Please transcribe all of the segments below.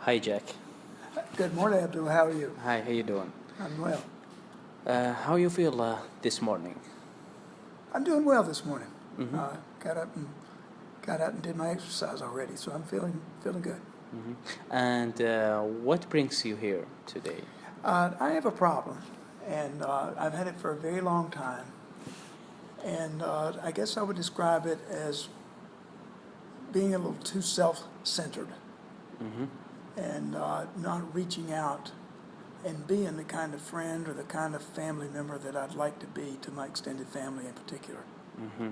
Hi, Jack. Good morning, Abdul. How are you? Hi, how you doing? I'm well. How you feel this morning? I'm doing well this morning. Mm-hmm. Got out and did my exercise already, so I'm feeling good. Mm-hmm. And what brings you here today? I have a problem, and I've had it for a very long time. And I guess I would describe it as being a little too self-centered Mm-hmm. and not reaching out and being the kind of friend or the kind of family member that I'd like to be to my extended family in particular. Mm-hmm.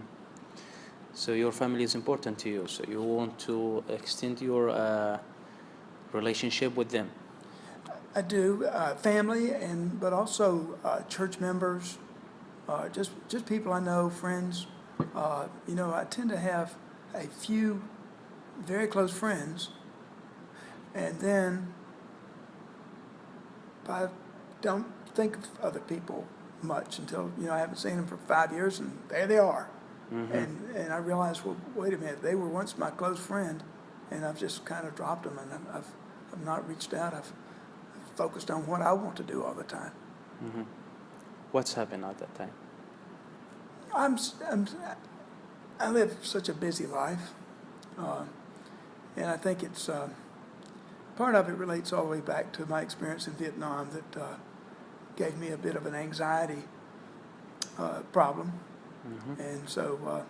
So your family is important to you. So you want to extend your relationship with them. I do, family, but also church members, just people I know, friends. I tend to have a few very close friends, and then I don't think of other people much until I haven't seen them for 5 years, and there they are. Mm-hmm. And I realized, well, wait a minute, they were once my close friend, and I've just kind of dropped them, and I've not reached out. I've focused on what I want to do all the time. Mm-hmm. What's happened at that time? I'm, I'm I live such a busy life, uh, and I think it's part of it relates all the way back to my experience in Vietnam that gave me a bit of an anxiety problem, Mm-hmm. and so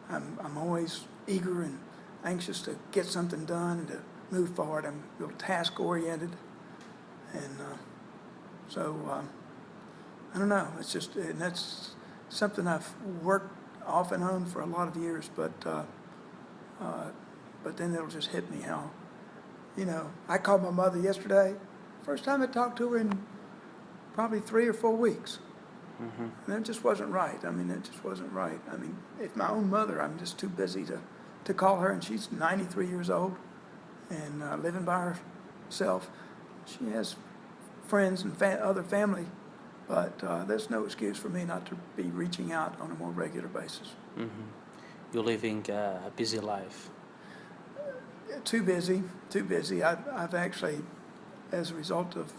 I'm always eager and anxious to get something done and to move forward. I'm real task oriented, and so I don't know. It's just and that's something I've worked off and on for a lot of years, but then it'll just hit me how I called my mother yesterday. First time I talked to her in probably 3 or 4 weeks. Mm-hmm. And it just wasn't right. I mean, it just wasn't right. I mean, if my own mother, I'm just too busy to call her, and she's 93 years old and living by herself. She has friends and other family, but there's no excuse for me not to be reaching out on a more regular basis. Mm-hmm. You're living a busy life. Too busy, too busy. I've actually, as a result of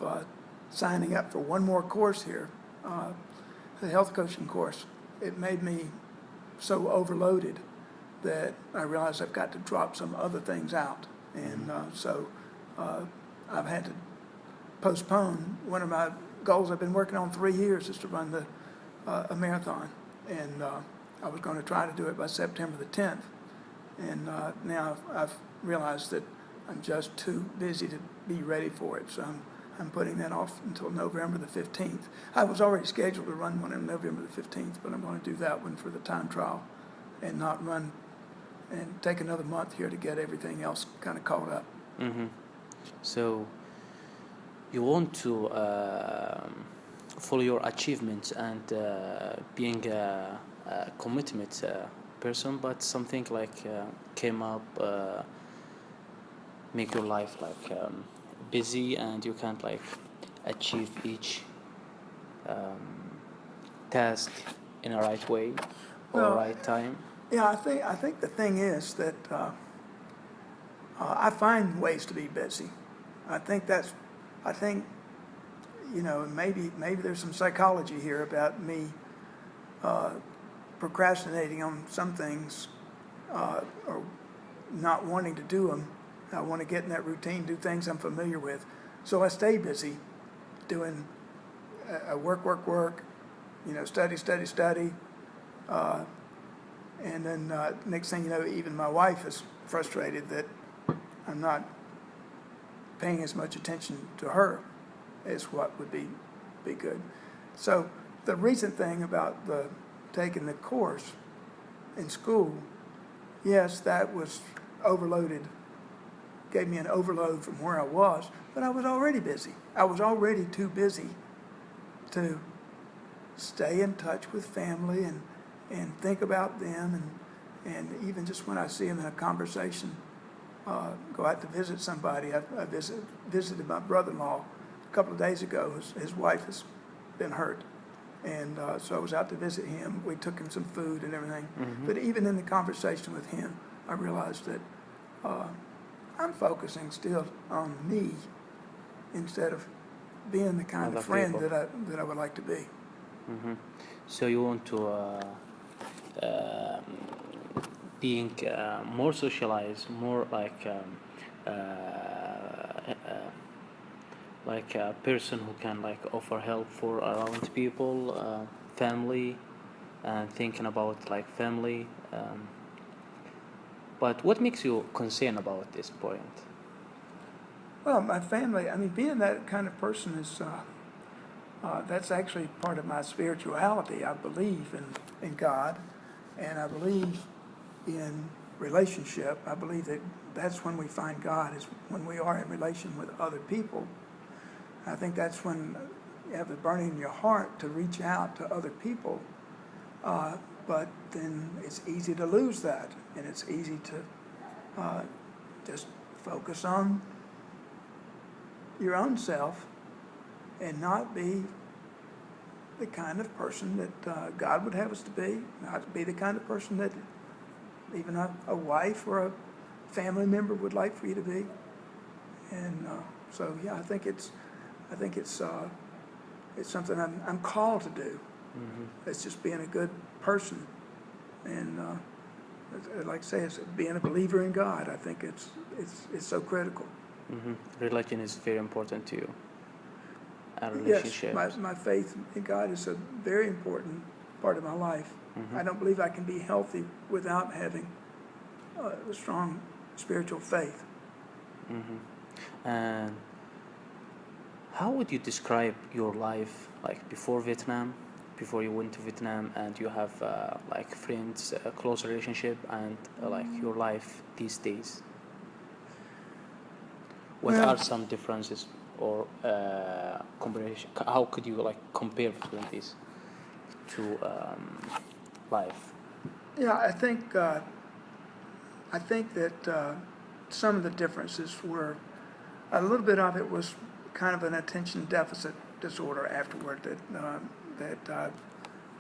signing up for one more course here, the health coaching course, it made me so overloaded that I realized I've got to drop some other things out. And so I've had to postpone one of my goals I've been working on 3 years is to run a marathon. And I was going to try to do it by September the 10th. And now I've realized that I'm just too busy to be ready for it. So I'm putting that off until November the 15th. I was already scheduled to run one on November the 15th, but I'm going to do that one for the time trial and not run and take another month here to get everything else kind of caught up. Mm-hmm. So you want to follow your achievements and being a commitment person, but something like came up, make your life like busy, and you can't like achieve each um, task in a right way or Well, right time. yeah, I think the thing is that I find ways to be busy. I think that's, I think, maybe there's some psychology here about me procrastinating on some things or not wanting to do them. I want to get in that routine, do things I'm familiar with. So I stay busy doing work, study. And then next thing you know, even my wife is frustrated that I'm not paying as much attention to her as what would be good. So the recent thing about taking the course in school, yes, that was overloaded, gave me an overload from where I was, but I was already busy. I was already too busy to stay in touch with family and think about them and even just when I see them in a conversation, go out to visit somebody. I visited my brother-in-law a couple of days ago. His wife has been hurt. And so I was out to visit him. We took him some food and everything. Mm-hmm. But even in the conversation with him, I realized that I'm focusing still on me instead of being the kind Other of friend people. that I would like to be. Hmm. So you want to being more socialized, more like a person who can like offer help for around people, family, and thinking about like family. But what makes you concerned about this point? Well, my family, I mean, being that kind of person is, that's actually part of my spirituality. I believe in God, and I believe in relationship. I believe that that's when we find God, is when we are in relation with other people. I think that's when you have the burning in your heart to reach out to other people. But then it's easy to lose that, and it's easy to just focus on your own self and not be the kind of person that God would have us to be, not be the kind of person that even a wife or a family member would like for you to be. And so, yeah, I think it's something I'm called to do. Mm-hmm. It's just being a good person, and like I say, it's being a believer in God. I think it's so critical. Mm-hmm. Religion is very important to you. And Yes, relationships. my faith in God is a very important part of my life. Mm-hmm. I don't believe I can be healthy without having a strong spiritual faith. Mm-hmm. And how would you describe your life like before Vietnam, before you went to Vietnam, and you have like friends, a close relationship, and like your life these days? What Well, are some differences or comparison? How could you like compare between these two life? yeah, I think that some of the differences were a little bit of it was kind of an attention deficit disorder afterward that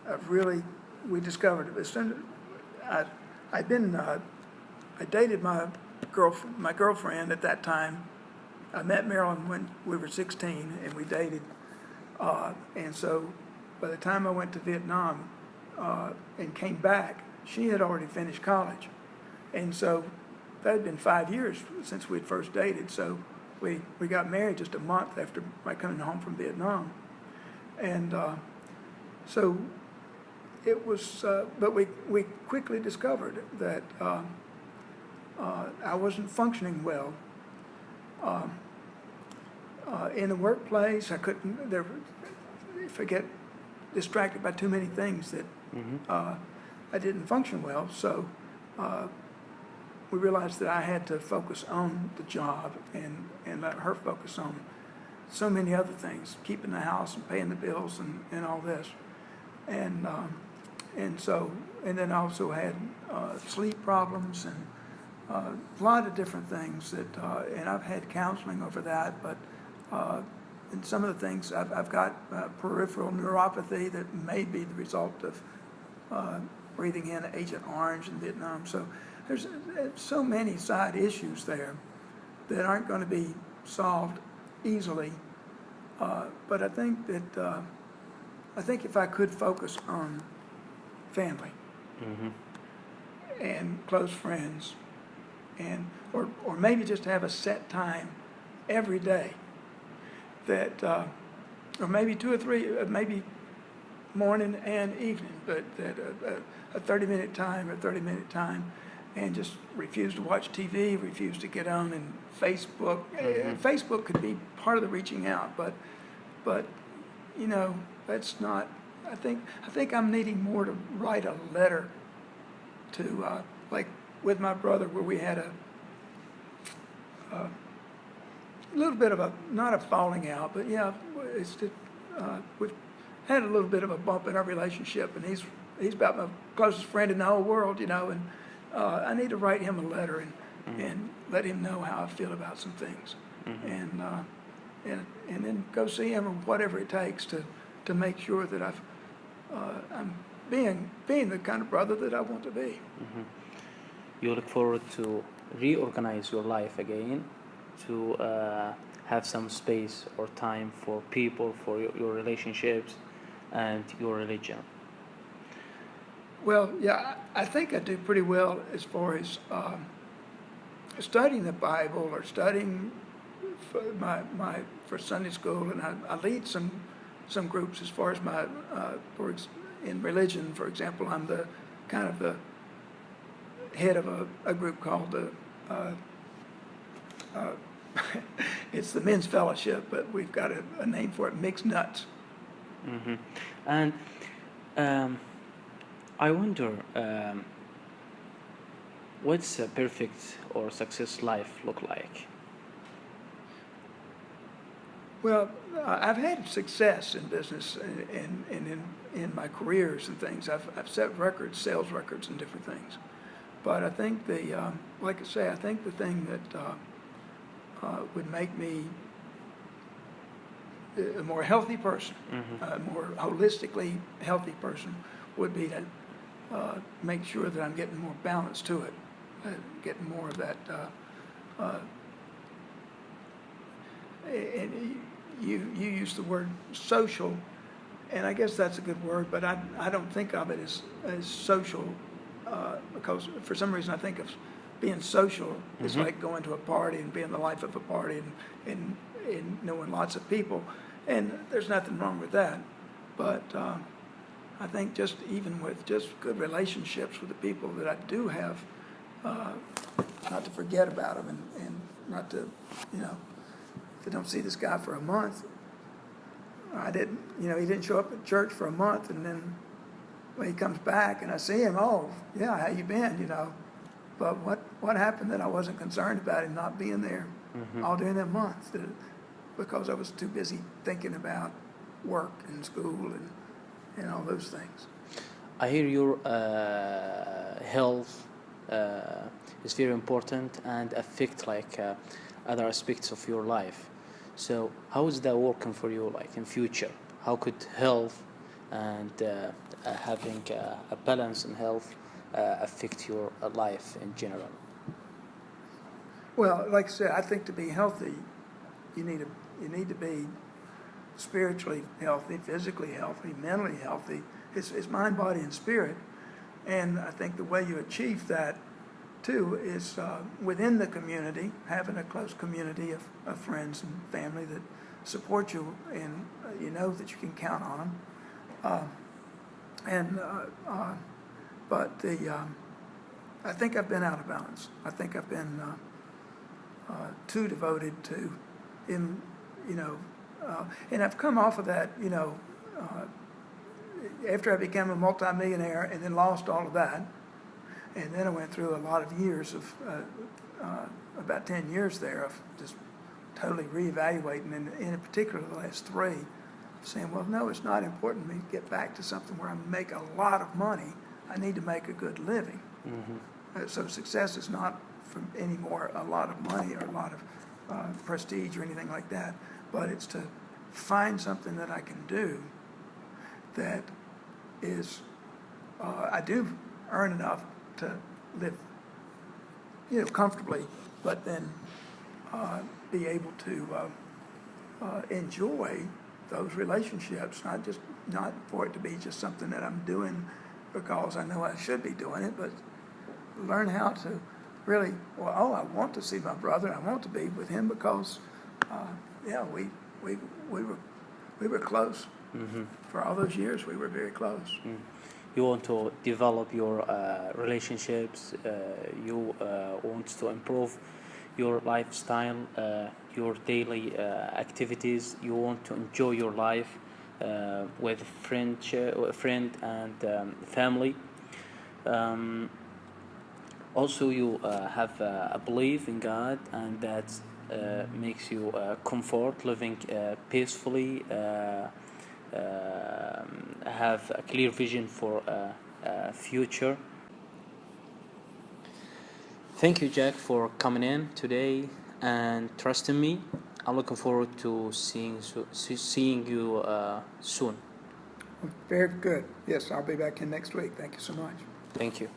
I've really we discovered. As soon I'd been I dated my girlfriend at that time. I met Marilyn when we were 16, and we dated. And so by the time I went to Vietnam and came back, she had already finished college. And so that had been 5 years since we'd first dated. So we got married just a month after my coming home from Vietnam. And so it was, but we quickly discovered that I wasn't functioning well. In the workplace, I couldn't, if I get distracted by too many things, that I didn't function well. So we realized that I had to focus on the job and let her focus on so many other things, keeping the house and paying the bills and all this. And so, and then I also had sleep problems and a lot of different things that, and I've had counseling over that, but and some of the things I've got peripheral neuropathy that may be the result of breathing in Agent Orange in Vietnam. So there's so many side issues there that aren't going to be solved easily. But I think that if I could focus on family and close friends, and or maybe just have a set time every day that, or maybe 2 or 3, maybe morning and evening, but that a 30-minute time or 30-minute time, and just refuse to watch TV, refuse to get on and Facebook. Facebook could be part of the reaching out, but you know, that's not. I think I'm needing more to write a letter to like with my brother, where we had a little bit of a, not a falling out, but yeah, it's just, we've had a little bit of a bump in our relationship, and he's about my closest friend in the whole world, you know, and I need to write him a letter and let him know how I feel about some things, and then go see him or whatever it takes to make sure that I'm being the kind of brother that I want to be. you look forward to reorganize your life again, to have some space or time for people, for your relationships, and your religion. Well, yeah, I think I do pretty well as far as studying the Bible or studying for for Sunday school, and I lead some groups as far as my in religion. For example, I'm the kind of the head of a group called the uh, it's the Men's Fellowship, but we've got a name for it, Mixed Nuts. Hmm. And I wonder, what's a perfect or success life look like? Well, I've had success in business and in my careers and things. I've set records, sales records, and different things. But I think like I say, I think the thing that would make me a more healthy person, a more holistically healthy person, would be to make sure that I'm getting more balance to it, getting more of that. And you use the word social, and I guess that's a good word, but I don't think of it as social because for some reason I think of being social is like going to a party and being the life of a party and knowing lots of people, and there's nothing wrong with that, but I think just even with just good relationships with the people that I do have, not to forget about them and not to, if I don't see this guy for a month, he didn't show up at church for a month, and then when he comes back and I see him, oh, yeah, how you been, But what happened that I wasn't concerned about him not being there all during that month? Because I was too busy thinking about work and school and all those things. I hear your health is very important and affect other aspects of your life. So how is that working for you in future? How could health and having a balance in health affect your life in general? Well, like I said, I think to be healthy, you need to be spiritually healthy, physically healthy, mentally healthy. It's mind, body, and spirit. And I think the way you achieve that, too, is within the community, having a close community of friends and family that support you, and you know that you can count on them. But I think I've been out of balance. I think I've been too devoted to him, and I've come off of that, after I became a multimillionaire and then lost all of that. And then I went through a lot of years of, about 10 years there of just totally reevaluating, and in particular the last 3, saying, well, no, it's not important to me to get back to something where I make a lot of money. I need to make a good living. So success is not anymore a lot of money or a lot of prestige or anything like that, but it's to find something that I can do that is, I do earn enough to live, comfortably, but then be able to enjoy those relationships, not for it to be just something that I'm doing because I know I should be doing it, but learn how to really, I want to see my brother, I want to be with him because, we were close. For all those years, we were very close. You want to develop your relationships, you want to improve your lifestyle, your daily activities, you want to enjoy your life with friend and family. Also, you have a belief in God, and that makes you comfort living peacefully, have a clear vision for future. Thank you, Jack, for coming in today and trusting me. I'm looking forward to seeing you soon. Very good. Yes, I'll be back in next week. Thank you so much. Thank you.